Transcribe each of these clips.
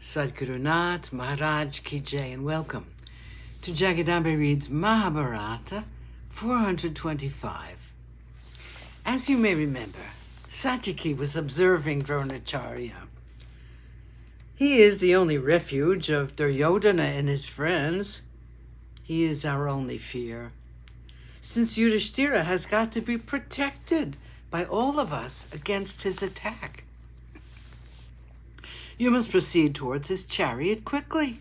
Sadgurunath Maharaj Ki Jai, and welcome to Jagadambe Reads Mahabharata 425. As you may remember, Satyaki was observing Dronacharya. He is the only refuge of Duryodhana and his friends. He is our only fear, since Yudhishthira has got to be protected by all of us against his attack. You must proceed towards his chariot quickly.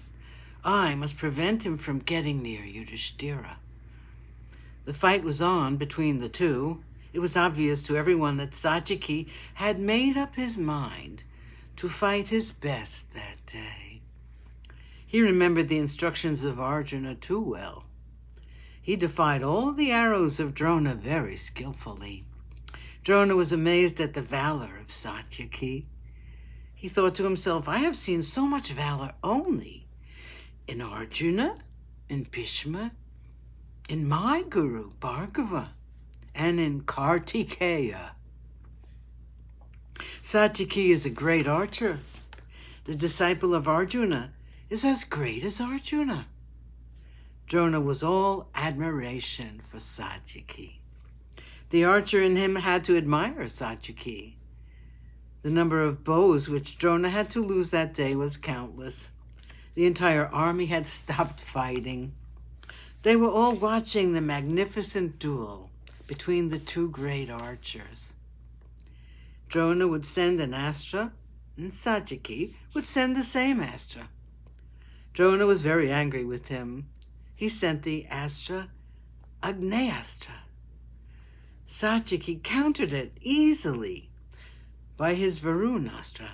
I must prevent him from getting near Yudhishthira. The fight was on between the two. It was obvious to everyone that Satyaki had made up his mind to fight his best that day. He remembered the instructions of Arjuna too well. He defied all the arrows of Drona very skillfully. Drona was amazed at the valor of Satyaki. He thought to himself, I have seen so much valor only in Arjuna, in Bhishma, in my guru, Bhargava, and in Kartikeya. Satyaki is a great archer. The disciple of Arjuna is as great as Arjuna. Drona was all admiration for Satyaki. The archer in him had to admire Satyaki. The number of bows which Drona had to lose that day was countless. The entire army had stopped fighting. They were all watching the magnificent duel between the two great archers. Drona would send an astra, and Satyaki would send the same astra. Drona was very angry with him. He sent the astra Agneastra. Satyaki countered it easily by his Varunastra,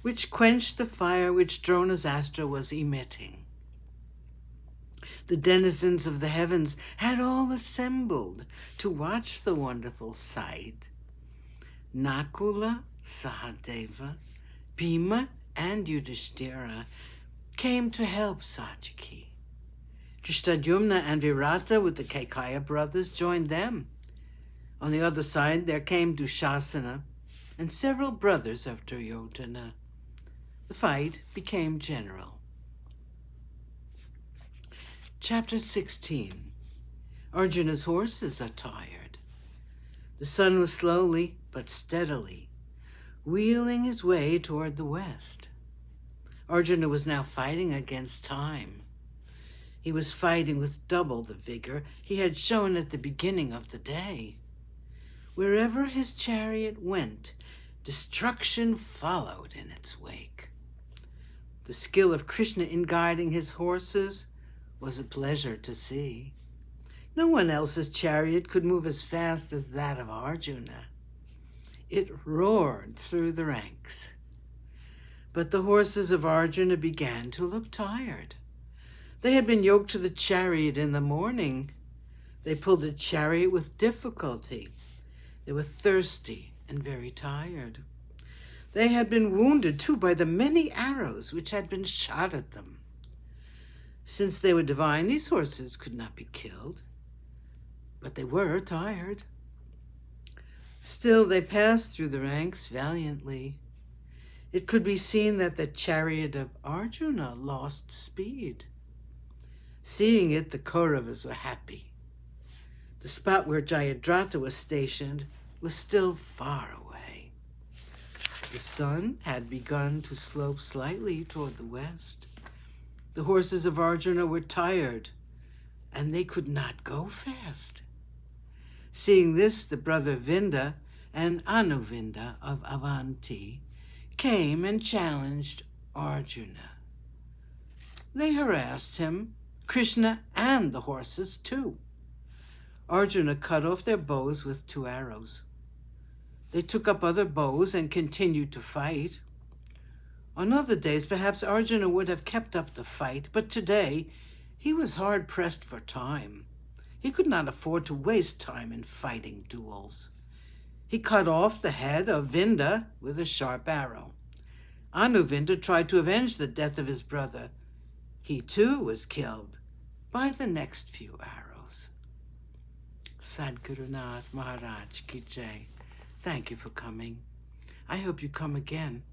which quenched the fire which Drona's astra was emitting. The denizens of the heavens had all assembled to watch the wonderful sight. Nakula, Sahadeva, Bhima, and Yudhishthira came to help Satyaki. Drishtadyumna and Virata with the Kekaya brothers joined them. On the other side there came Dushasana and several brothers of Duryodhana. The fight became general. Chapter 16. Arjuna's horses are tired. The sun was slowly but steadily wheeling his way toward the west. Arjuna was now fighting against time. He was fighting with double the vigor he had shown at the beginning of the day. Wherever his chariot went, destruction followed in its wake. The skill of Krishna in guiding his horses was a pleasure to see. No one else's chariot could move as fast as that of Arjuna. It roared through the ranks. But the horses of Arjuna began to look tired. They had been yoked to the chariot in the morning. They pulled the chariot with difficulty. They were thirsty and very tired. They had been wounded, too, by the many arrows which had been shot at them. Since they were divine, these horses could not be killed, but they were tired. Still, they passed through the ranks valiantly. It could be seen that the chariot of Arjuna lost speed. Seeing it, the Kauravas were happy. The spot where Jayadratha was stationed was still far away. The sun had begun to slope slightly toward the west. The horses of Arjuna were tired, and they could not go fast. Seeing this, the brother Vinda and Anuvinda of Avanti came and challenged Arjuna. They harassed him, Krishna, and the horses too. Arjuna cut off their bows with 2 arrows. They took up other bows and continued to fight. On other days, perhaps Arjuna would have kept up the fight, but today he was hard-pressed for time. He could not afford to waste time in fighting duels. He cut off the head of Vinda with a sharp arrow. Anuvinda tried to avenge the death of his brother. He too was killed by the next few arrows. Sadgurunath Maharaj Ki Jai. Thank you for coming. I hope you come again.